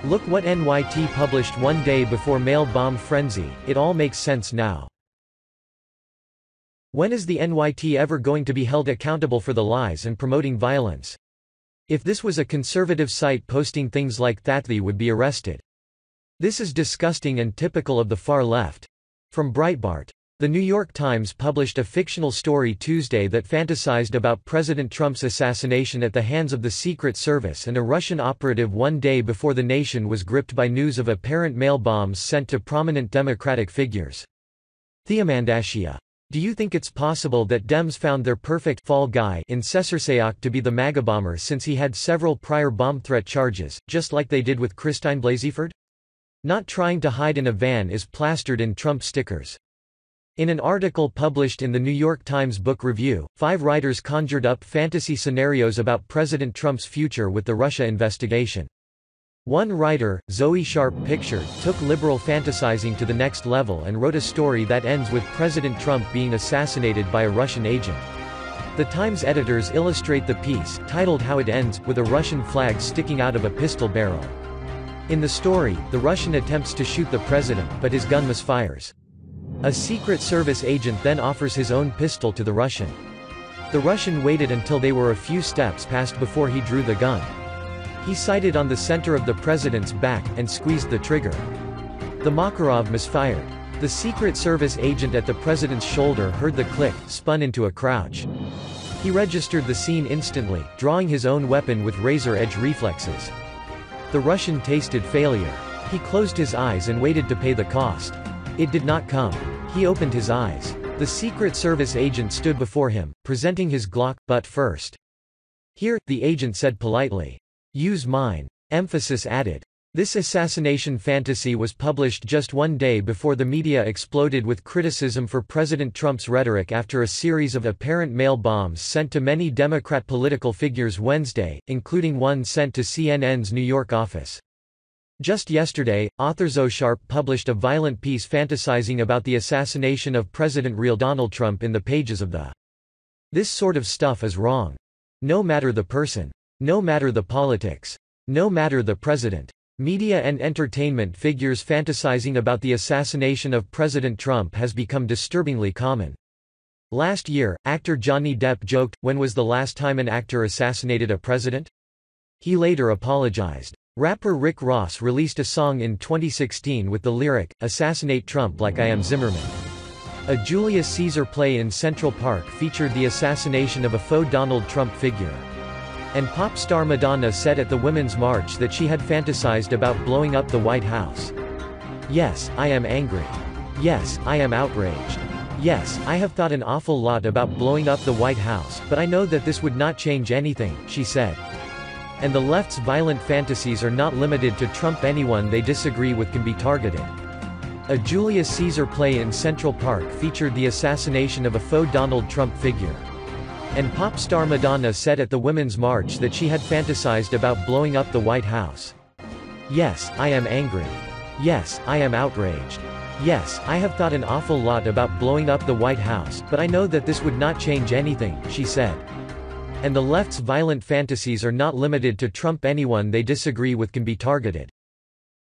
Look what NYT published one day before mail bomb frenzy, it all makes sense now. When is the NYT ever going to be held accountable for the lies and promoting violence? If this was a conservative site posting things like that, they would be arrested. This is disgusting and typical of the far left. From Breitbart. The New York Times published a fictional story Tuesday that fantasized about President Trump's assassination at the hands of the Secret Service and a Russian operative one day before the nation was gripped by news of apparent mail bombs sent to prominent Democratic figures. Theomandashia. Do you think it's possible that Dems found their perfect fall guy in Cesarsayak to be the MAGA bomber, since he had several prior bomb threat charges, just like they did with Christine Blaseyford? Not trying to hide in a van is plastered in Trump stickers. In an article published in the New York Times Book Review, 5 writers conjured up fantasy scenarios about President Trump's future with the Russia investigation. One writer, Zoe Sharp Picture, took liberal fantasizing to the next level and wrote a story that ends with President Trump being assassinated by a Russian agent. The Times editors illustrate the piece, titled How It Ends, with a Russian flag sticking out of a pistol barrel. In the story, the Russian attempts to shoot the president, but his gun misfires. A Secret Service agent then offers his own pistol to the Russian. The Russian waited until they were a few steps past before he drew the gun. He sighted on the center of the president's back, and squeezed the trigger. The Makarov misfired. The Secret Service agent at the president's shoulder heard the click, spun into a crouch. He registered the scene instantly, drawing his own weapon with razor-edge reflexes. The Russian tasted failure. He closed his eyes and waited to pay the cost. It did not come. He opened his eyes. The Secret Service agent stood before him, presenting his Glock, but first. Here, the agent said politely. Use mine. Emphasis added. This assassination fantasy was published just one day before the media exploded with criticism for President Trump's rhetoric after a series of apparent mail bombs sent to many Democrat political figures Wednesday, including one sent to CNN's New York office. Just yesterday, author Zoe Sharp published a violent piece fantasizing about the assassination of President real Donald Trump in the pages of the. This sort of stuff is wrong. No matter the person. No matter the politics. No matter the president. Media and entertainment figures fantasizing about the assassination of President Trump has become disturbingly common. Last year, actor Johnny Depp joked, "When was the last time an actor assassinated a president?" He later apologized. Rapper Rick Ross released a song in 2016 with the lyric, "Assassinate Trump like I am Zimmerman." A Julius Caesar play in Central Park featured the assassination of a faux Donald Trump figure. And pop star Madonna said at the Women's March that she had fantasized about blowing up the White House. "Yes, I am angry. Yes, I am outraged. Yes, I have thought an awful lot about blowing up the White House, but I know that this would not change anything," she said. And the left's violent fantasies are not limited to Trump. Anyone they disagree with can be targeted. A Julius Caesar play in Central Park featured the assassination of a faux Donald Trump figure. And pop star Madonna said at the Women's March that she had fantasized about blowing up the White House. "Yes, I am angry. Yes, I am outraged. Yes, I have thought an awful lot about blowing up the White House, but I know that this would not change anything," she said. And the left's violent fantasies are not limited to Trump. Anyone they disagree with can be targeted.